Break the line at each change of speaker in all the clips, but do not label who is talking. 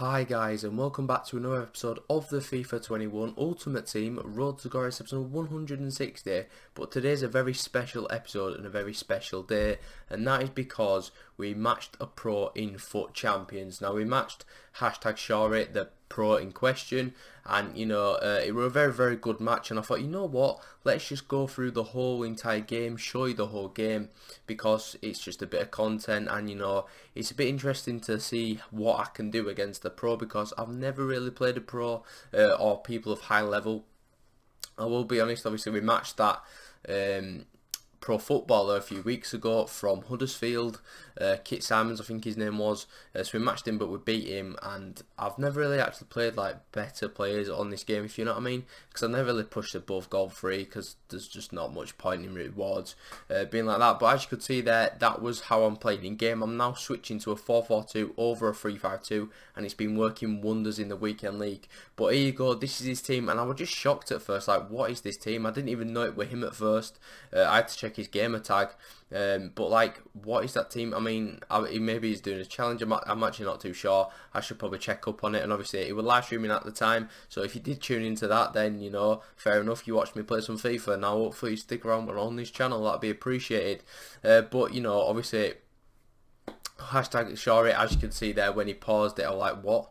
Hi guys, and welcome back to another episode of the FIFA 21 Ultimate Team Road to Glory episode 160. But today's a very special episode and a very special day, and that is because we matched a pro in FUT Champions. Now we matched #Shawrey, the pro in question, and it was a very good match, and I thought, you know what, let's just go through the whole entire game, show you the whole game, because it's just a bit of content, and it's a bit interesting to see what I can do against the pro, because I've never really played a pro or people of high level. I will be honest, obviously we matched that pro footballer a few weeks ago from Huddersfield, Kit Simons I think his name was, so we matched him but we beat him, and I've never really actually played like better players on this game, if you know what I mean, because I've never really pushed above goal free because there's just not much point in rewards being like that. But as you could see there, that was how I'm playing in game. I'm now switching to a 4-4-2 over a 3-5-2, and it's been working wonders in the weekend league. But here you go, this is his team, and I was just shocked at first, like, what is this team? I didn't even know it were him at first. I had to check his gamer tag, but like, what is that team? I mean, maybe he's doing a challenge. I'm actually not too sure. I should probably check up on it. And obviously it was live streaming at the time, so if you did tune into that, then fair enough, you watched me play some FIFA. Now hopefully you stick around on this channel, that'd be appreciated. But obviously #Shawrey, as you can see there, when he paused it, I was like, what?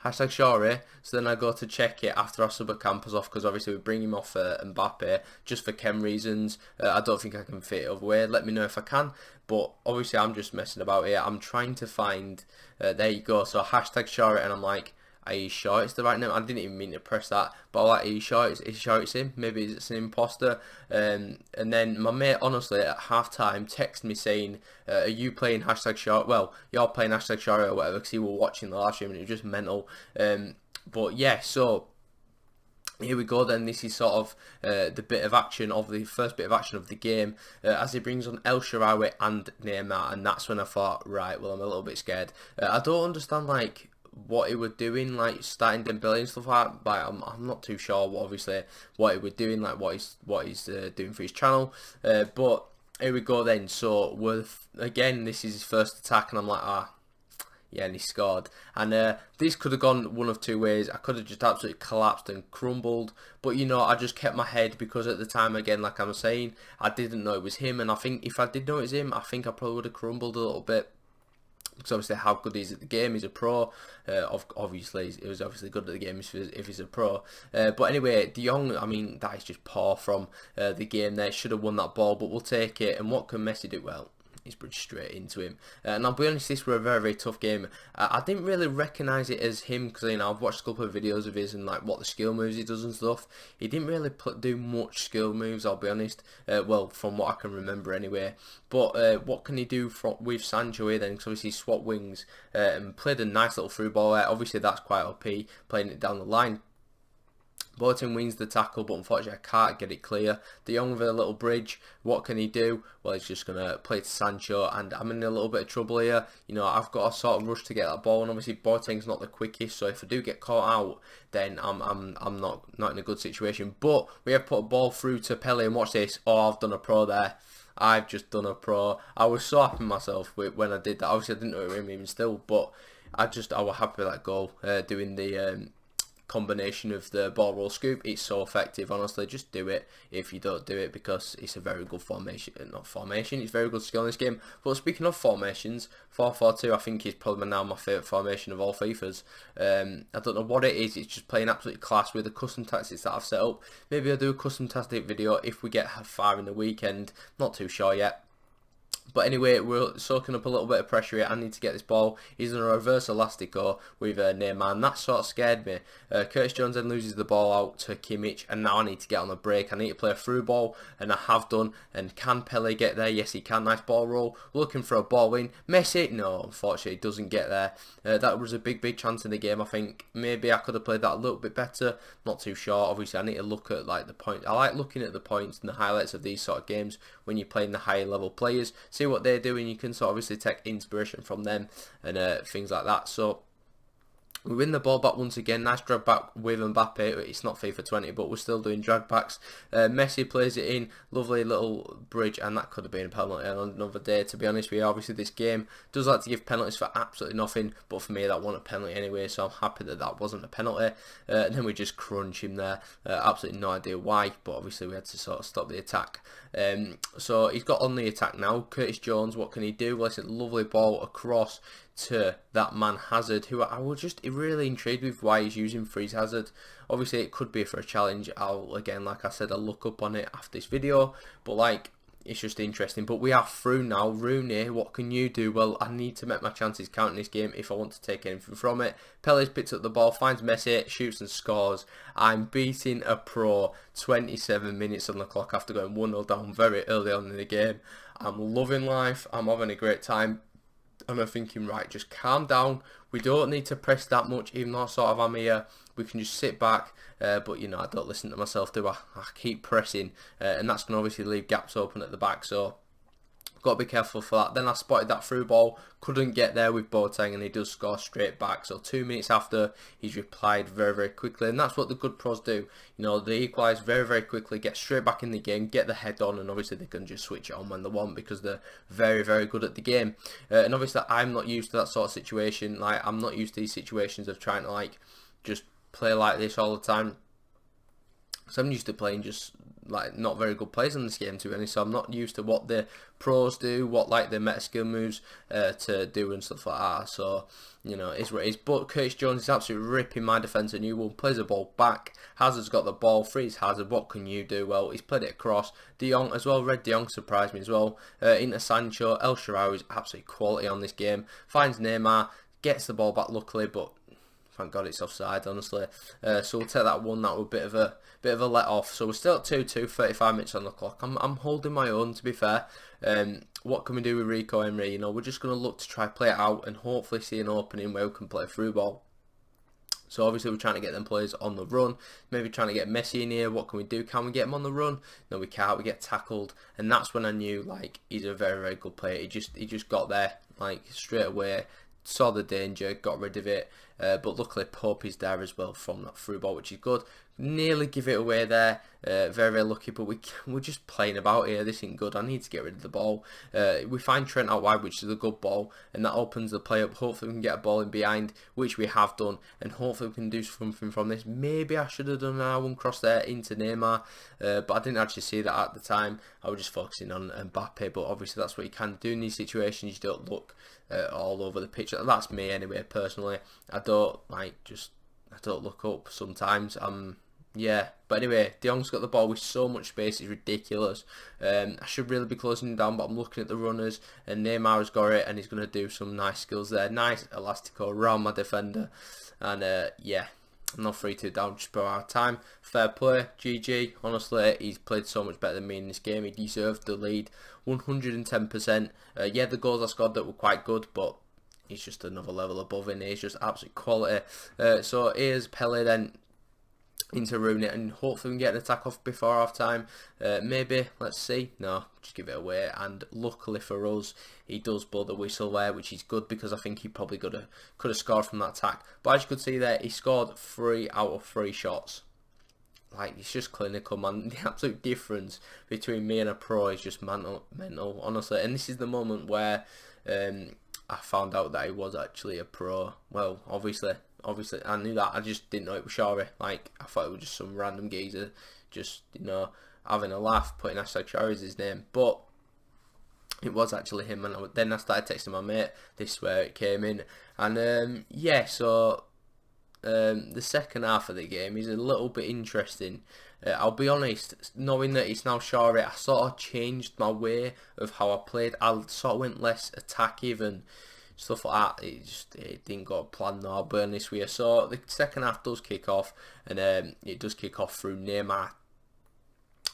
#Shawrey. So then I go to check it after I sub a Campers off, because obviously we bring him off Mbappe just for chem reasons. I don't think I can fit it other way. Let me know if I can. But obviously I'm just messing about here. I'm trying to find. There you go. So #Shawrey, and I'm like, are you sure it's the right name? I didn't even mean to press that, but I'm like, are you sure it's him? Maybe it's an imposter. And then my mate, honestly, at half time texted me saying, are you playing #Shawrey? Well, you're playing #Shawrey or whatever, because he was watching the live stream and it was just mental. But yeah, so here we go then. This is sort of the first bit of action of the game, as he brings on El Shawrey and Neymar, and that's when I thought, right, well, I'm a little bit scared. I don't understand like what he was doing, like starting Dembele and stuff like that. Like, I'm not too sure what he was doing, like what he's doing for his channel. But here we go then. So again, this is his first attack, and I'm like, yeah, and he scored. And this could have gone one of two ways. I could have just absolutely collapsed and crumbled, but I just kept my head, because at the time, again, like I'm saying, I didn't know it was him, and I think if I did know it was him, I think I probably would have crumbled a little bit. Because obviously how good he is at the game. He's a pro. Obviously he was obviously good at the game if he's a pro. But anyway, De Jong, I mean, that is just poor from the game there. Should have won that ball, but we'll take it. And what can Messi do? Well, he's bridged straight into him. And I'll be honest, this was a very tough game. I didn't really recognise it as him, because I've watched a couple of videos of his and like what the skill moves he does and stuff. He didn't really do much skill moves, I'll be honest. Well, from what I can remember anyway. But what can he do with Sancho here then? Because obviously he swapped wings and played a nice little through ball there. Obviously that's quite OP, playing it down the line. Boateng wins the tackle, but unfortunately I can't get it clear. De Jong with a little bridge, what can he do? Well, he's just going to play to Sancho, and I'm in a little bit of trouble here. I've got to sort of rush to get that ball, and obviously Boateng's not the quickest, so if I do get caught out, then I'm not in a good situation. But we have put a ball through to Pele, and watch this. Oh, I've done a pro there. I've just done a pro. I was so happy with myself when I did that. Obviously I didn't know it was him even still, but I was happy with that goal, doing the combination of the ball roll scoop. It's so effective, honestly. Just do it if you don't do it, because it's a very good formation. It's very good skill in this game. But speaking of formations, 4-4-2 I think is probably now my favourite formation of all FIFAs. I don't know what it is. It's just playing absolutely class with the custom tactics that I've set up. Maybe I'll do a custom tactic video if we get far in the weekend. Not too sure yet. But anyway, we're soaking up a little bit of pressure here. I need to get this ball. He's in a reverse elastico with Neymar, and that sort of scared me. Curtis Jones then loses the ball out to Kimmich, and now I need to get on the break. I need to play a through ball, and I have done. And can Pele get there? Yes, he can. Nice ball roll. Looking for a ball in. Messi? No, unfortunately, he doesn't get there. That was a big chance in the game, I think. Maybe I could have played that a little bit better. Not too sure. Obviously, I need to look at like the point. I like looking at the points and the highlights of these sort of games when you're playing the higher level players. See what they're doing. You can sort of obviously take inspiration from them and things like that. So We win the ball back once again. Nice drag back with Mbappe. It's not FIFA 20, but we're still doing drag backs. Messi plays it in. Lovely little bridge, and that could have been a penalty on another day, to be honest with you. Obviously, this game does like to give penalties for absolutely nothing, but for me, that wasn't a penalty anyway, so I'm happy that that wasn't a penalty. And then we just crunch him there. Absolutely no idea why, but obviously we had to sort of stop the attack. So he's got on the attack now. Curtis Jones, what can he do? Well, it's a lovely ball across to that man Hazard, who I was just really intrigued with why he's using freeze Hazard. Obviously it could be for a challenge. I'll, again, like I said, I'll look up on it after this video, but like, it's just interesting. But we are through now. Rooney, what can you do? Well, I need to make my chances count in this game if I want to take anything from it. Pele's picks up the ball, finds Messi, shoots and scores. I'm beating a pro 27 minutes on the clock after going 1-0 down very early on in the game. I'm loving life. I'm having a great time. And I'm thinking, right, just calm down. We don't need to press that much, even though sort of I'm here. We can just sit back. But, you know, I don't listen to myself, do I? I keep pressing. And that's going to obviously leave gaps open at the back. So, got to be careful for that. Then I spotted that through ball. Couldn't get there with Boateng, and he does score straight back. So 2 minutes after, he's replied very, very quickly. And that's what the good pros do. You know, they equalise very, very quickly, get straight back in the game, get the head on, and obviously they can just switch it on when they want because they're very, very good at the game. And obviously I'm not used to that sort of situation. Like, I'm not used to these situations of trying to, like, just play like this all the time. So I'm used to playing just like not very good players in this game, to be honest. So I'm not used to what the pros do, what like the meta skill moves to do and stuff like that. So, you know, it's what it is. But Curtis Jones is absolutely ripping my defence a new one. Plays the ball back. Hazard's got the ball. Frees Hazard. What can you do? Well, he's played it across. De Jong as well. Red De Jong surprised me as well. Into Sancho. El Shawrey is absolutely quality on this game. Finds Neymar. Gets the ball back luckily, but thank God it's offside, honestly. So we'll take that one. That was a bit of a let off. So we're still at 2-2, 35 minutes on the clock. I'm holding my own, to be fair. What can we do with Rico Henry? You know, we're just going to look to try play it out and hopefully see an opening where we can play through ball. So obviously we're trying to get them players on the run. Maybe trying to get Messi in here. What can we do? Can we get him on the run? No, we can't. We get tackled, and that's when I knew like he's a very, very good player. He just got there like straight away. Saw the danger, got rid of it, but luckily Pope is there as well from that through ball, which is good. Nearly give it away there, very, very lucky, but we're just playing about here. This isn't good. I need to get rid of the ball. We find Trent out wide, which is a good ball, and that opens the play up. Hopefully we can get a ball in behind, which we have done, and hopefully we can do something from this. Maybe I should have done an one cross there into Neymar, but I didn't actually see that at the time. I was just focusing on Mbappe, but obviously that's what you can do in these situations. You don't look all over the pitch. That's me anyway, personally. I don't look up sometimes. Yeah, but anyway, De Jong's got the ball with so much space, it's ridiculous. I should really be closing him down, but I'm looking at the runners, and Neymar has got it, and he's going to do some nice skills there. Nice elastico around my defender, and yeah, I'm not 3-2 down, just about our time. Fair play, GG. Honestly, he's played so much better than me in this game. He deserved the lead, 110%. Yeah, the goals I scored that were quite good, but he's just another level above him. He's just absolute quality. So here's Pele then into Rooney, and hopefully we can get an attack off before half time. Maybe, let's see. No, just give it away. And luckily for us, he does blow the whistle there, which is good because I think he probably could have scored from that attack. But as you could see there, he scored 3 out of 3 shots. Like, it's just clinical, man. The absolute difference between me and a pro is just mental, honestly. And this is the moment where I found out that he was actually a pro. Well, obviously I knew that. I just didn't know it was Shawrey. Like, I thought it was just some random geezer, just, you know, having a laugh, putting #Shawrey as his name. But it was actually him, and then I started texting my mate. This is where it came in, and yeah. So the second half of the game is a little bit interesting. I'll be honest, knowing that it's now Shawrey, I sort of changed my way of how I played. I sort of went less attack even. Stuff like that, it didn't go to plan, though, I'll be honest with you. So the second half does kick off, and it does kick off through Neymar.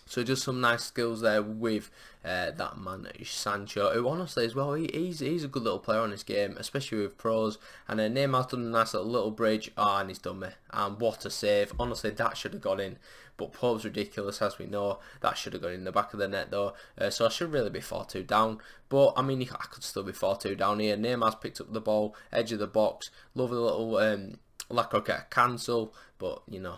So just some nice skills there with that man Sancho, who honestly as well, he's a good little player on this game, especially with pros. And Neymar's done a nice little bridge, and he's done me. And what a save! Honestly, that should have gone in. But Pope's ridiculous, as we know. That should have gone in the back of the net, though. So I should really be 4-2 down. But, I mean, I could still be 4-2 down here. Neymar's picked up the ball, edge of the box. Lovely little Lacroquette cancel, but you know,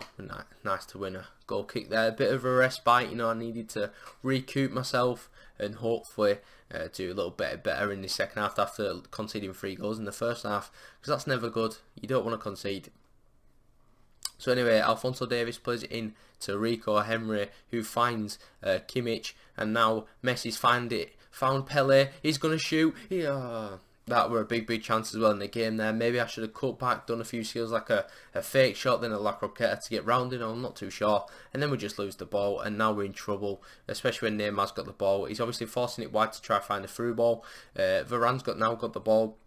nice to win a goal kick there. A bit of a respite, you know, I needed to recoup myself and hopefully do a little bit better in the second half after conceding 3 goals in the first half, because that's never good. You don't want to concede. So anyway, Alphonso Davies plays it in to Rico Henry, who finds Kimmich, and now Messi's found Pele. He's gonna shoot. Yeah. That were a big chance as well in the game there. Maybe I should have cut back, done a few skills like a fake shot, then a Lacroquette to get round in. I'm not too sure. And then we just lose the ball, and now we're in trouble, especially when Neymar's got the ball. He's obviously forcing it wide to try to find a through ball. Varane's now got the ball.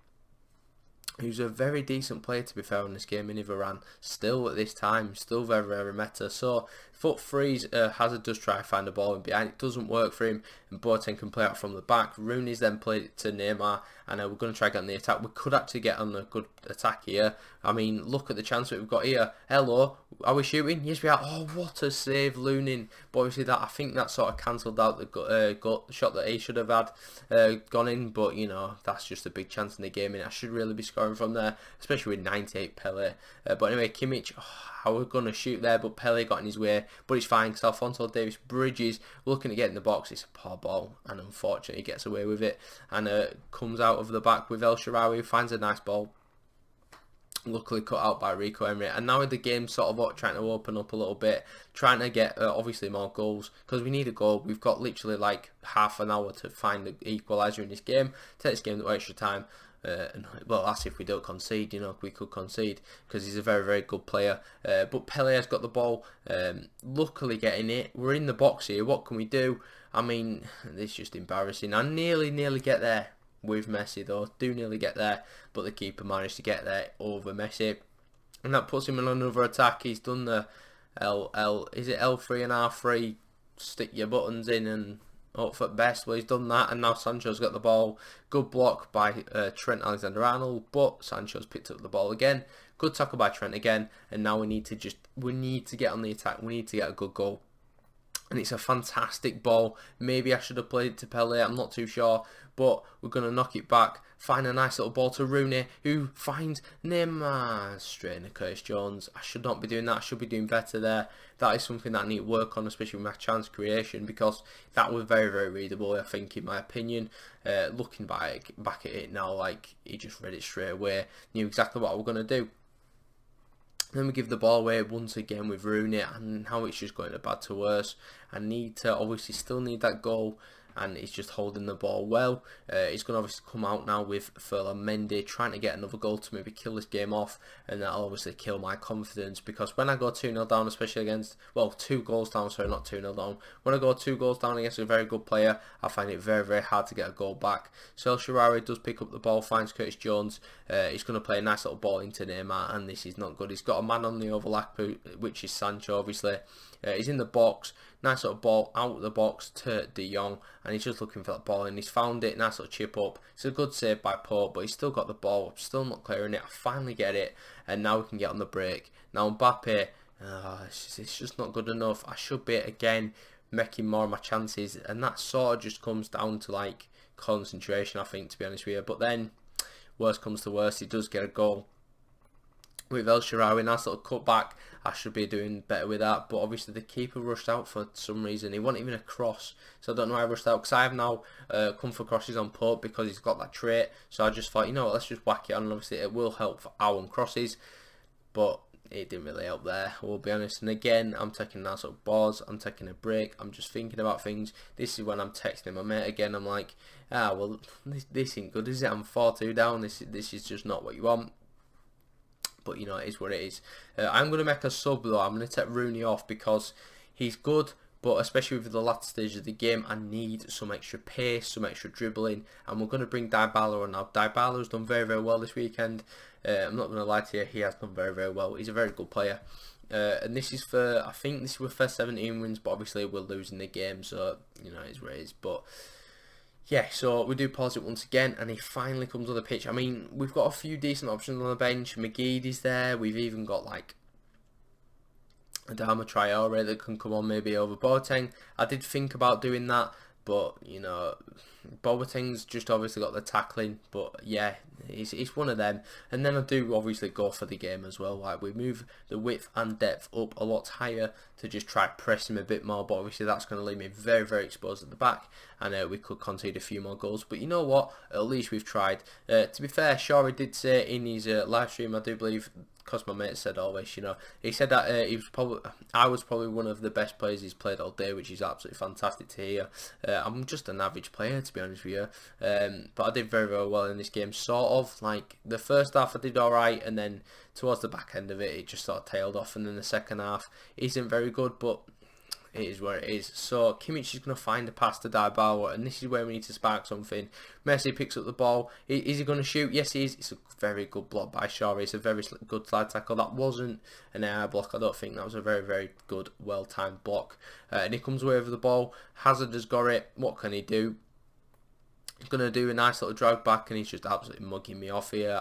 Who's a very decent player, to be fair, in this game, in Varane. Still at this time, still very meta. So foot freeze, Hazard does try to find the ball in behind. It doesn't work for him, and Boateng can play out from the back. Rooney's then played it to Neymar, and we're going to try to get on the attack. We could actually get on a good attack here. I mean, look at the chance that we've got here. Hello, are we shooting? Yes, we are. Oh, what a save, Lunin. But obviously, I think that sort of cancelled out the shot that he should have had gone in. But, you know, that's just a big chance in the game, and I should really be scoring from there, especially with 98 Pele. But anyway, Kimmich, I was going to shoot there, but Pele got in his way. But it's fine, because Alphonso Davies bridges, looking to get in the box. It's a poor ball, and unfortunately he gets away with it, and comes out of the back with El Shawrey, who finds a nice ball. Luckily cut out by Rico Henry, and now the game's sort of trying to open up a little bit, trying to get obviously more goals, because we need a goal. We've got literally like half an hour to find the equaliser in this game. Take this game to extra time. Well, that's if we don't concede. You know, we could concede because he's a very good player. But Pele has got the ball, luckily getting it. We're in the box here. What can we do? I mean, this is just embarrassing. I nearly get there with Messi though. Do nearly get there, but the keeper managed to get there over Messi, and that puts him in another attack. He's done the is it L3 and R3? Stick your buttons in and hope for best. Well, he's done that, and now Sancho's got the ball. Good block by Trent Alexander-Arnold, but Sancho's picked up the ball again. Good tackle by Trent again, and now we need to get on the attack. We need to get a good goal. And it's a fantastic ball. Maybe I should have played it to Pele, I'm not too sure. But we're going to knock it back. Find a nice little ball to Rooney, who finds Neymar. Straight into Curtis Jones. I should not be doing that. I should be doing better there. That is something that I need to work on, especially with my chance creation, because that was very readable, I think, in my opinion. Looking back at it now, like, he just read it straight away. Knew exactly what I was going to do. Then we give the ball away once again with Rooney, and now it's just going to bad to worse. I need to obviously still need that goal, and he's just holding the ball well. He's going to obviously come out now with Ferland Mendy, trying to get another goal to maybe kill this game off, and that'll obviously kill my confidence, because when I go 2-0 down, especially against, well, 2 goals down, sorry, not 2-0 down. When I go 2 goals down against a very good player, I find it very hard to get a goal back. So El Shawrey does pick up the ball, finds Curtis Jones. He's going to play a nice little ball into Neymar, and this is not good. He's got a man on the overlap, which is Sancho, obviously. He's in the box, nice little ball out of the box to De Jong, and he's just looking for that ball, and he's found it. Nice little chip up. It's a good save by Pope, but he's still got the ball. I'm still not clearing it. I finally get it, and now we can get on the break. Now Mbappe, it's just not good enough. I should be again making more of my chances, and that sort of just comes down to like concentration, I think, to be honest with you. But then, worst comes to worst, he does get a goal with El Shawrey. Nice little cutback. I should be doing better with that, but obviously the keeper rushed out for some reason. He wasn't even a cross, so I don't know why I rushed out, because I have now come for crosses on Pope because he's got that trait. So I just thought, you know what, let's just whack it on, and obviously it will help for our own crosses, but it didn't really help there, we'll be honest. And again, I'm taking nice little balls, I'm taking a break, I'm just thinking about things. This is when I'm texting my mate again. I'm like, well, this ain't good, is it? I'm 4-2 down, this is just not what you want. But, you know, it is what it is. I'm going to make a sub, though. I'm going to take Rooney off because he's good, but especially with the latter stage of the game, I need some extra pace, some extra dribbling, and we're going to bring Dybala on now. Dybala's done very well this weekend. I'm not going to lie to you, he has done very well. He's a very good player. And this is for, I think this is for first 17 wins, but obviously we're losing the game, so, you know, it is what it is. But yeah, so we do pause it once again, and he finally comes on the pitch. I mean, we've got a few decent options on the bench. McGeady is there. We've even got, like, Adama Traore that can come on maybe over Boateng. I did think about doing that, but you know, Boateng's just obviously got the tackling, but yeah, it's one of them. And then I do obviously go for the game as well. Like, we move the width and depth up a lot higher to just try to press him a bit more, but obviously that's going to leave me very, very exposed at the back, and we could concede a few more goals. But you know what? At least we've tried. To be fair, Shawrey did say in his live stream, I do believe, because my mate said always, you know, he said that I was probably one of the best players he's played all day, which is absolutely fantastic to hear. I'm just an average player, to be honest with you, but I did very, very well in this game. Sort of like the first half I did alright, and then towards the back end of it, it just sort of tailed off, and then the second half isn't very good, but it is where it is. So Kimmich is going to find a pass to Dybala, and this is where we need to spark something. Messi picks up the ball. Is he going to shoot? Yes, he is. It's a very good block by Shawrey. It's a very good slide tackle. That wasn't an air block. I don't think that was a very, very good, well-timed block. And he comes away with the ball. Hazard has got it. What can he do? He's going to do a nice little drag back, and he's just absolutely mugging me off here.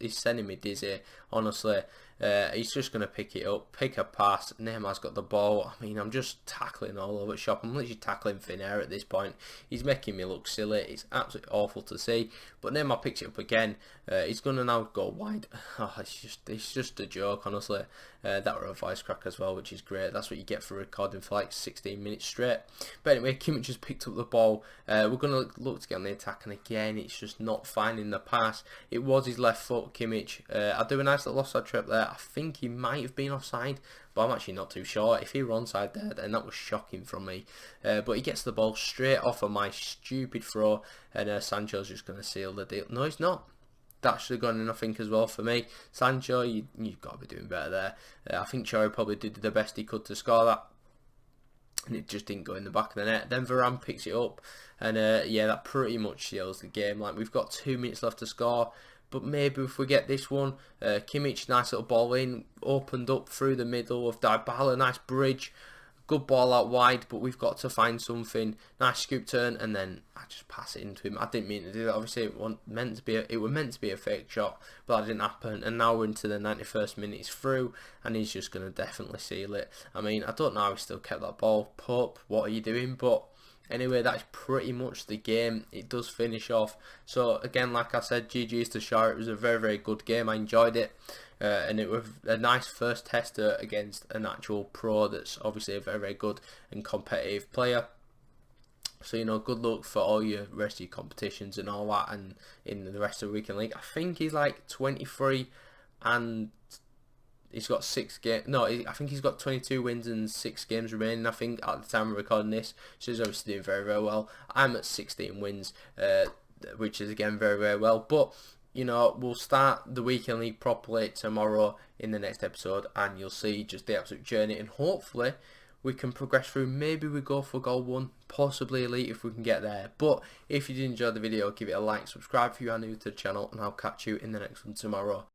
He's sending me dizzy, honestly. He's just going to pick it up, pick a pass. Neymar's got the ball. I mean, I'm just tackling all over shop. I'm literally tackling thin air at this point. He's making me look silly. It's absolutely awful to see. But Neymar picks it up again. He's going to now go wide. Oh, it's just a joke, honestly. That were a voice crack as well, which is great. That's what you get for recording for like 16 minutes straight. But anyway, Kimmich just picked up the ball. We're going to look to get on the attack, and again, it's just not finding the pass. It was his left foot, Kimmich. I do a nice little offside trap there. I think he might have been offside, but I'm actually not too sure. If he were onside there, then that was shocking from me. But he gets the ball straight off of my stupid throw, and Sancho's just going to seal the deal. No, he's not. That should have gone in, I think, as well for me. Sancho, you've got to be doing better there. I think Shawrey probably did the best he could to score that, and it just didn't go in the back of the net. Then Varane picks it up, and yeah, that pretty much seals the game. Like, we've got 2 minutes left to score, but maybe if we get this one, Kimmich, nice little ball in, opened up through the middle of Dybala, nice bridge, good ball out wide, but we've got to find something. Nice scoop turn, and then I just pass it into him. I didn't mean to do that. Obviously, it was meant to be a fake shot, but that didn't happen. And now we're into the 91st minute. He's through, and he's just going to definitely seal it. I mean, I don't know how he still kept that ball. Pup, what are you doing? But anyway, that's pretty much the game. It does finish off. So again, like I said, GG's to Shawrey. It was a very, very good game. I enjoyed it. And it was a nice first tester against an actual pro that's obviously a very, very good and competitive player. So, you know, good luck for all your rest of your competitions and all that, and in the rest of the weekend league. I think he's like 23 and he's got 6 games. No, I think he's got 22 wins and 6 games remaining, I think, at the time of recording this. So he's obviously doing very, very well. I'm at 16 wins, which is again very, very well. But you know, we'll start the weekend league properly tomorrow in the next episode, and you'll see just the absolute journey, and hopefully we can progress through. Maybe we go for goal 1, possibly elite if we can get there. But if you did enjoy the video, give it a like, subscribe if you are new to the channel, and I'll catch you in the next one tomorrow.